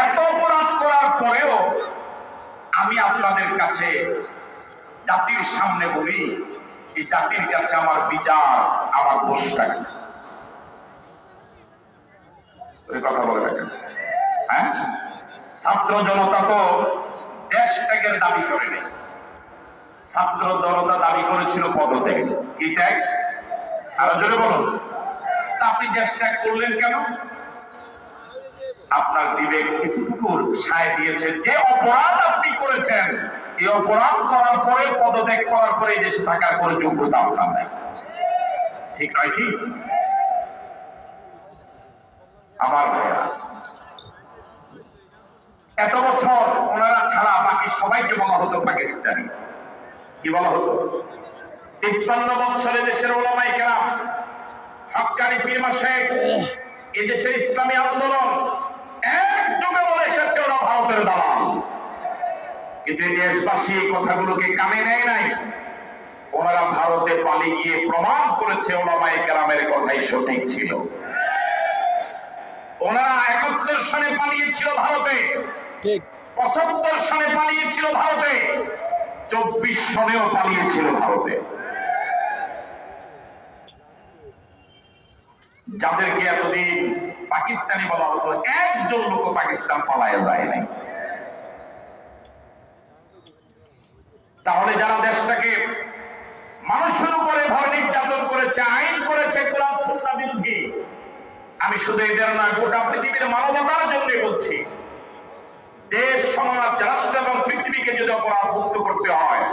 এত অপরাধ করার পরেও আমি আপনাদের কাছে জাতির সামনে বলি, এই জাতির কাছে আমার বিচার, আমার দোষটা কি? কথা বলে দেখেন। হ্যাঁ, ছাত্র জনতা তো দেশ ত্যাগের দাবি করেনি। ছাত্র জনতা দাবি করেছিল পদত্যাগ। কি ত্যাগ? আরো জোরে বলুন। আপনি দেশ ত্যাগ করলেন কেন? আপনার বিবেক এতটুকু সায় দিয়েছে যে অপরাধ আপনি করেছেন, এই অপরাধ করার পরে পদত্যাগ করার পরে দেশে থাকার কোনো যোগ্যতা আপনার নাই। ঠিক নয় কি? আমার ভাইয়া, এত বছর ওনারা ছাড়া বাকি সবাইকে বলা হতো পাকিস্তানি। কি বলা হতো? 53 বছরে দেশের ওলামায়ে কেরাম, হক্কানি পীর মাশায়েখ, এদেশের ইসলামী আন্দোলন একযোগে বলে এসেছে ওরা ভারতের দালাল। কিন্তু দেশবাসী এই কথাগুলোকে কানে নেয় নাই। ওনারা ভারতে পালিয়ে গিয়ে প্রমাণ করেছে ওলামায়ে কেরামের কথাই সঠিক ছিল। ওনারা 71 সনে পালিয়েছিল ভারতে, 75 সনে পালিয়েছিল ভারতে, 24 সনেও পালিয়েছিল ভারতে। যাদেরকে এতদিন পাকিস্তানি বলা হতো, একজন লোক পাকিস্তান পালায় যায় নাই। তাহলে যারা দেশটাকে মানুষের উপরে ভর নির্যাতন করেছে, আইন করেছে কোরআন সুন্নাহ বিরোধী, আমি শুধু এদের না, গোটা পৃথিবীর মানবতার জন্য বলছি, দেশ, সমাজ, রাষ্ট্র এবং পৃথিবীকে যদি অপরাধ মুক্ত করতে হয়,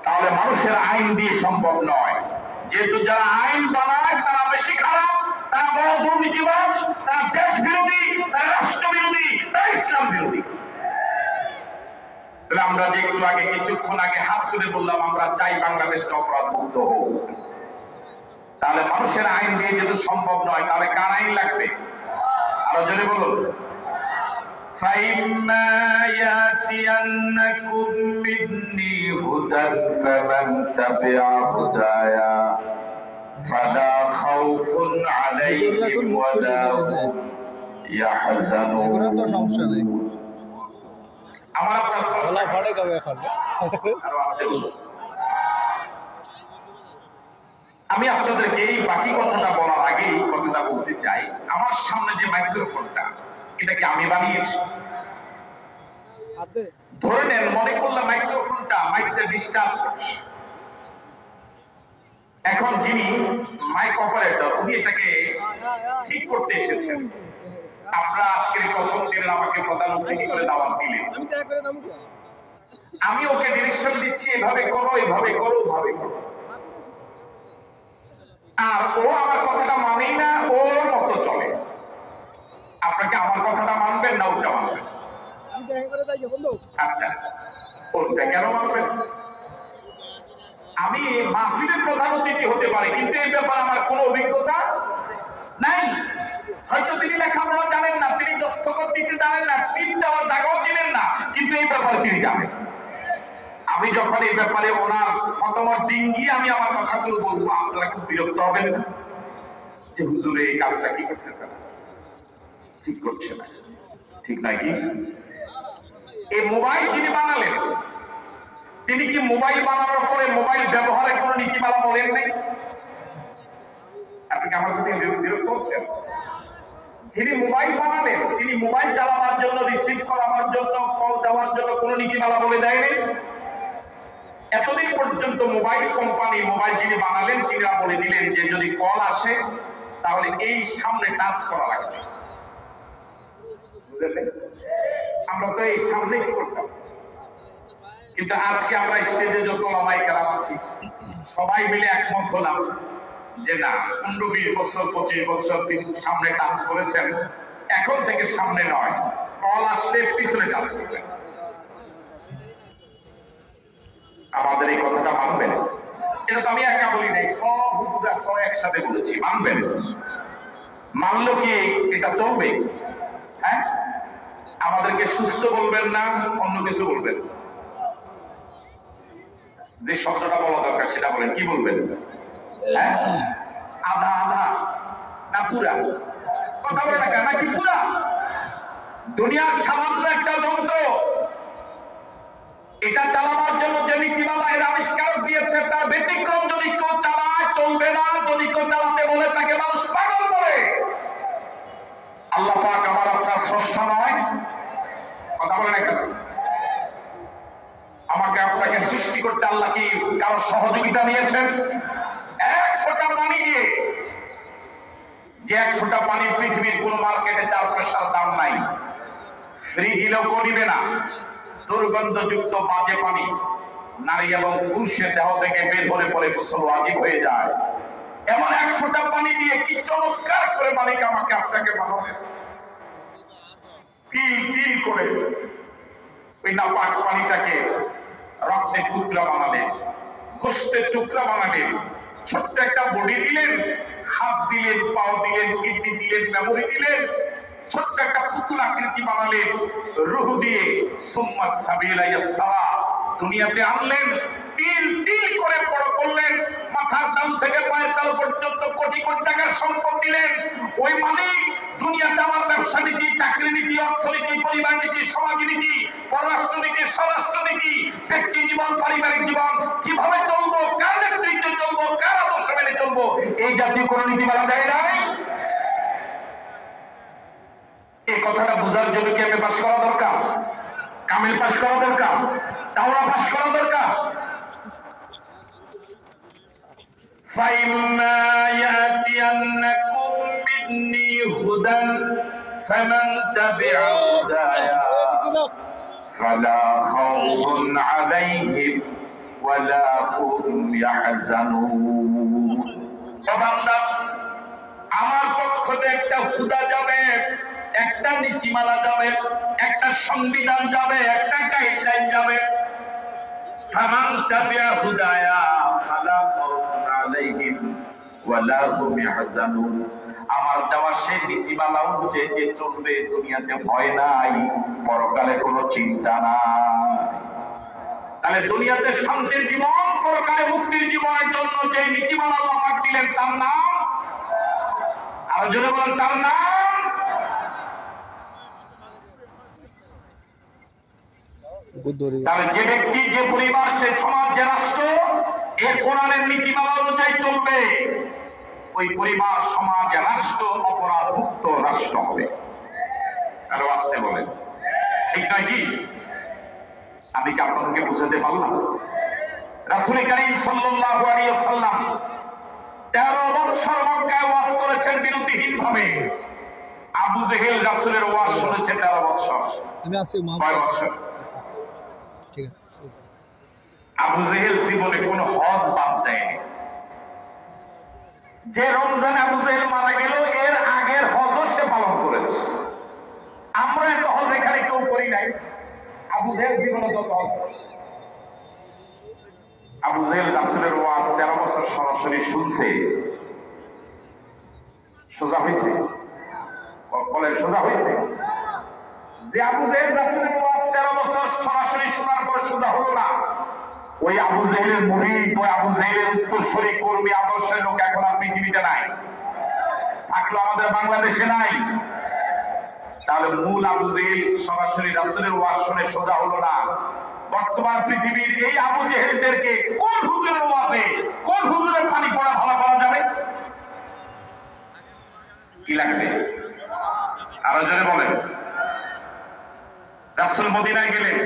তাহলে মানুষের আইন দিয়ে সম্ভব নয়। যেহেতু যারা আইন বানায় তারা বেশি খারাপ, তারা বড় দুর্নীতিবাজ, তারা দেশ বিরোধী, তারা রাষ্ট্র বিরোধী, তারা ইসলাম বিরোধী। আমরা যেগুলো আগে কিছুক্ষণ আগে হাত তুলে বললাম আমরা চাই বাংলাদেশটা অপরাধ মুক্ত হোক, তাহলে মানুষের আইন দিয়ে যদি সম্ভব নয়, তাহলে কার আইন লাগবে? আরো জোরে বলুন। فَإِمَّا يَأْتِيَنَّكُم مِّنِّي هُدًى فَمَن تَبِعَ هُدَايَا فَلَا خَوْفٌ عَلَيْهِمْ وَلَا هُمْ يَحْزَنُونَ। আমার আপনার গলা ফাটে কবে এখন? আমি আপনাদেরকে এই বাকি কথাটা বলার আগেই কথাটা বলতে চাই, আমার সামনে যে মাইক্রোফোনটা, এটা কি আমি বানিয়েছি? ধরে নেন, মনে করলাম মাইক্রোফোনটা, মাইকটা ডিস্টার্ব করছে। এখন যিনি মাইক অপারেটর, উনি এটাকে ঠিক করতে এসেছেন। আপনারা আজকের প্রথম দিন আমাকে প্রধান অতিথি করে দাওয়াত দিলেন, আমি ওকে ডিরেকশন দিচ্ছি, এভাবে করো, এভাবে করো, ওভাবে করো। আর ও আমার কথাটা মানেই না, ওর মতো চলে। আপনাকে আমার কথাটা মানবেন না ওটা মানবেন? আচ্ছা, ওটা কেন মানবেন? আমি মাহফিলের প্রধান অতিথি হতে পারি, কিন্তু এই ব্যাপারে আমার কোনো অভিজ্ঞতা নাই। হয়তো তিনি লেখাপড়া জানেন না, তিনি দস্তখত দিতে জানেন না, টিপ দেওয়ার জায়গাও চিনেন না, কিন্তু এই ব্যাপারে তিনি জানেন। আমি যখন এই ব্যাপারে ওনার মতামত ডিঙ্গিয়ে আমি আমার কথাগুলো বলবো, আপনারা খুব বিরক্ত হবেন না যে হুজুর এই কাজটা কি করতেছেন, ঠিক করছে না, ঠিক নাই কি? এই মোবাইল যিনি বানালেন, তিনি কি মোবাইল বানানোর পরে মোবাইল ব্যবহারের কোনো নীতিমালা বলেন নাই? আপনি কি আমার প্রতি বিরক্ত হচ্ছেন? যিনি মোবাইল বানালেন, তিনি মোবাইল চালাবার জন্য, রিসিভ করার জন্য, কল দেওয়ার জন্য কোনো নীতিমালা বলে দেয়নি। এতদিন পর্যন্ত মোবাইল কোম্পানি, মোবাইল যিনি বানালেন, তিনি বলে দিলেন যে যদি কল আসে তাহলে এই সামনে টাচ করা লাগবে। বুঝলেন? আমরা তো এই সামনে কি করতাম, কিন্তু আজকে আমরা স্টেজে যত ওলামায়ে কেরাম আছি, সবাই মিলে একমত হলাম যে না, 15-20 বছর 25 বছর সামনে টাচ করেছেন, এখন থেকে সামনে নয়, কল আসলে পিছনে টাচ করবেন। আমাদের এই কথাটা মানবেন? এটা তো আমি একা বলি নাই, সব হুজুররা সব একসাথে বলেছি, মানবেন? মানলো কি এটা চলবে? হ্যাঁ, আমাদেরকে সুস্থ বলবেন না অন্য কিছু বলবেন? যে শব্দটা বলা দরকার সেটা বলেন, কি বলবেন? হ্যাঁ, আধা আধা না পুরা? কথা বলে না, নাকি পুরা? দুনিয়ার সামান্য একটা যন্ত্র, এটা চালাবার জন্য যে নীতিমালা এর আবিষ্কার দিয়েছে তার ব্যতিক্রম যদি কেউ চালায় চলবে না। যদি কেউ চালাতে বলে তাকে মানুষ পাগল বলে। আল্লাহ পাক আমার আপনার স্রষ্টা নয়? কথা বলেন কেন? আমাকে আপনাকে সৃষ্টি করতে আল্লাহ কি কারো সহযোগিতা নিয়েছেন? এক ফোঁটা পানি দিয়ে, যে এক ফোঁটা পানি পৃথিবীর কোন মার্কেটে 4 পয়সার দাম নাই, ফ্রি দিলেও করিবে না। দুর্গন্ধযুক্ত বাজে পানি নারী এবং পুরুষের দেহ থেকে বের হলে পরে গোসল ওয়াজিব হয়ে যায়। এমন এক ফোঁটা পানি দিয়ে কি চমৎকার করে মালিক আমাকে আপনাকে বানাবেন, তিল তিল করে ওই নাপাক পানিটাকে রক্তের টুকরা বানালেন, গোস্তের টুকরা বানালেন, ছোট্ট একটা বডি দিলেন, হাত দিলেন, পাও দিলেন, কিডনি দিলেন, মেমোরি দিলেন, ছোট্ট একটা পুতুল আকৃতি বানালেন রূহ দিয়ে। সুম্মা সাবিলা ইয়াসরা, দুনিয়াতে আনলেন, তিল তিল করে বড় করলেন, মাথার দাম থেকে পায়ের তালু পর্যন্ত কোটি কোটি টাকার সম্পদ দিলেন। ওই মালিক দুনিয়াতে আমার ব্যবসা নীতি, চাকরি নীতি, অর্থনীতি, পরিবার নীতি, সমাজ নীতি, পররাষ্ট্র নীতি, স্বরাষ্ট্র নীতি, ব্যক্তি জীবন, পারিবারিক জীবন কিভাবে চলবো, কার নেতৃত্বে চলবো, কার আদর্শ মেনে চলবো, এই জাতীয় কোন নীতিমালা দেয় নাই। এই কথাটা বোঝার জন্য কি আমি পাশ করা দরকার? কামিল পাশ করা দরকার? তাওরা পাশ করা দরকার? فَإِمَّا يَأْتِيَنَّكُم مِّنِّي هُدًى فَمَن تَبِعَ هُدَايَ فَلَا خَوْفٌ عَلَيْهِمْ وَلَا هُمْ يَحْزَنُونَ। বান্দা, আমার পক্ষ থেকে একটা হুদা যাবে, একটা নীতিমালা যাবে, একটা সংবিধান যাবে, একটা গাইডলাইন যাবে। ফামান তাবিআ হুদায়া ফালা খাউফুন আলাইহিম ওয়ালা হুম ইয়াহজানুন। আমার দেওয়া সেই নীতিমালা অনুযায়ী যে চলবে, দুনিয়াতে ভয় নাই, পরকালে কোনো চিন্তা নাই। তাহলে দুনিয়াতে শান্তির জীবন, পরকালে মুক্তির জীবনের জন্য যে নীতিমালা আল্লাহ পাক দিলেন তার নাম, আর জোরে বলেন তার নাম। তাহলে যে ব্যক্তি, যে পরিবার, সে সমাজ, যে রাষ্ট্র এর কোরআনের নীতিমালা অনুযায়ী চলবে, ওই পরিবার, সমাজ, রাষ্ট্র অপরাধ মুক্ত রাষ্ট্র হবে। আরো আসতে বলেন, ঠিক নয় কি? আমি কি আপনাদেরকে বুঝাতে পারলাম? রাসূল কারীম সাল্লাল্লাহু আলাইহি ওয়াসাল্লাম 13 বছর মক্কায় ওয়াজ করেছেন বিরতিহীন ভাবে। আবু জেহেল রাসূলের ওয়াজ শুনেছে 13 বছর। আমি আছি কয় বছর? ঠিক আছে। আবু জেহেল জীবনে কোনো হজ বাদ দেয়নি। যে রমজান আবু জেহেল মারা গেল, এর আগের হজও সে পালন করেছে। আমরা এত হজ এখানে কেউ করি নাই। আবু জেহেল জীবনে যত হজ করছে। আবু জেহেল রাসূলের ওয়াজ 13 বছর সরাসরি শুনছে। সোজা হয়েছে? বলেন সোজা হয়েছে? যে আবু জেহেল রাসূলের ওয়াজ 13 বছর সরাসরি শোনার পর সোজা হলো না, ওই আবু জেহেলের মুরিদ, ওই আবু জেহেলের উত্তরসূরি কর্মী আদর্শের লোক এখন আর পৃথিবীতে নাই, থাকলো আমাদের বাংলাদেশে নাই। তাহলে মূল আবু জেহেল সরাসরি রাসূলের ওয়াজ শুনে সোজা হলো না। বর্তমান পৃথিবীর এই আবু জেহেলদেরকে কোন হুজুরের ওয়াজে, কোন হুজুরের পানি পড়া ভালো করা যাবে? কি লাগবে? আরো জোরে বলেন। রাসূল মদিনায় গেলেন,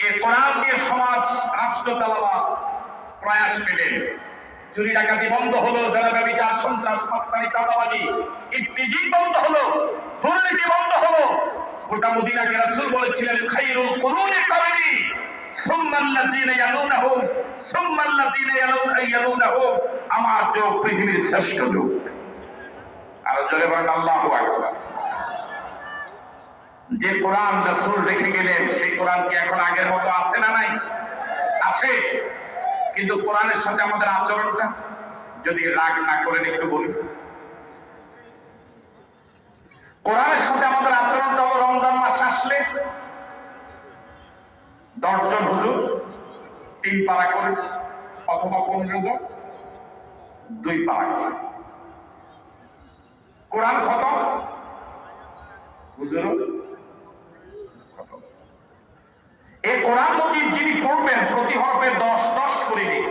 এই কোরআন দিয়ে সমাজ, রাষ্ট্র চালাবার প্রয়াস পেলেন। চুরি ডাকাতি বন্ধ হলো, জেনারেল বিচার, সন্ত্রাস, মাস্তানি, চাঁদাবাজি ইত্যাদি বন্ধ হলো, দুর্নীতি বন্ধ হলো। গোটা মদিনাকে রাসূল বলেছিলেন, খায়রুল কুরুনি কারনি সুম্মাল্লাযিনা ইয়ালুনাহুম সুম্মাল্লাযিনা ইয়ালুনাহুম, আমার যুগ পৃথিবীর শ্রেষ্ঠ যুগ। আর জোরে বলেন আল্লাহু আকবার। যে কোরআন রাসূল রেখে গেলেন, সেই কোরআন কি এখন আগের মতো আছে না নাই? আছে। কিন্তু কোরআনের সাথে আমাদের আচরণটা, যদি রাগ না করেন একটু বলি, কোরআনের সাথে আমাদের আচরণটা হলো, রমজান মাস আসলে 10 জন হুজুর 3 পারা করে, অথবা 15 জন 2 পারা করে কোরআন খতম। হুজুর এই কোরআন মজিদ যিনি পড়বেন প্রতি হরফে 10 করে দিন,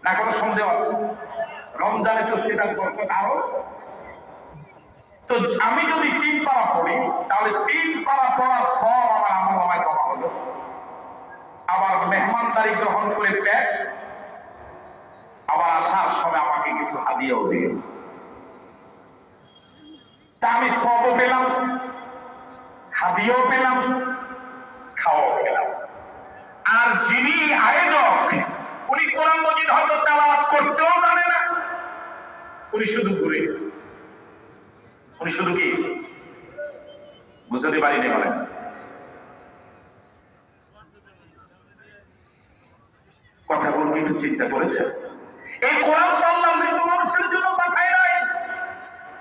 না কোনো সন্দেহ আছে? রমজানে তো সেটা বরকত আরো। তো আমি যদি 3 পারা পড়ি তাহলে 3 পারা পড়ার সব আমার আমলনামায় জমা হলো। আবার মেহমানদারি গ্রহণ করে পেট, আবার আসার সময় আমাকে কিছু হাদিয়াও দিল। তা আমি সবও পেলাম, হাদিয়াও পেলাম, খাওয়াও পেলাম। আর যিনি আয়োজক উনি কোরআন মজিদ হয়তো তেলাওয়াত করতেও জানে না, উনি শুধু ঘুরে, উনি শুধু কি বুঝতে পারিনি বলেন? কথাগুলো কি একটু চিন্তা করেছে? এই কোরআন তো আল্লাহ মৃত মানুষের জন্য পাঠায় নাই,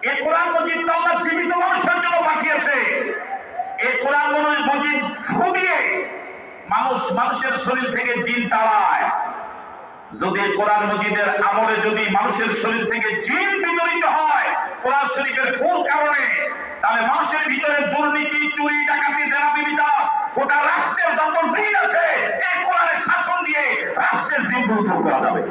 এই কোরআন মজিদ তো আল্লাহ জীবিত মানুষের জন্য পাঠিয়েছে। এই কোরআন মজিদ ফু দিয়ে মানুষের শরীর থেকে জিন তাড়ায়। যদি কোরআন মজিদের আমলে যদি মানুষের শরীর থেকে জিন বিতরিত হয় কোরআন শরীফের ফুল কারণে, তাহলে মানুষের ভিতরে দুর্নীতি, চুরি, ডাকাতি, দেনাবি বিচার, গোটা রাষ্ট্রের যত জিন আছে এই কোরআনের শাসন দিয়ে রাষ্ট্রের জিন দূর করা যাবে।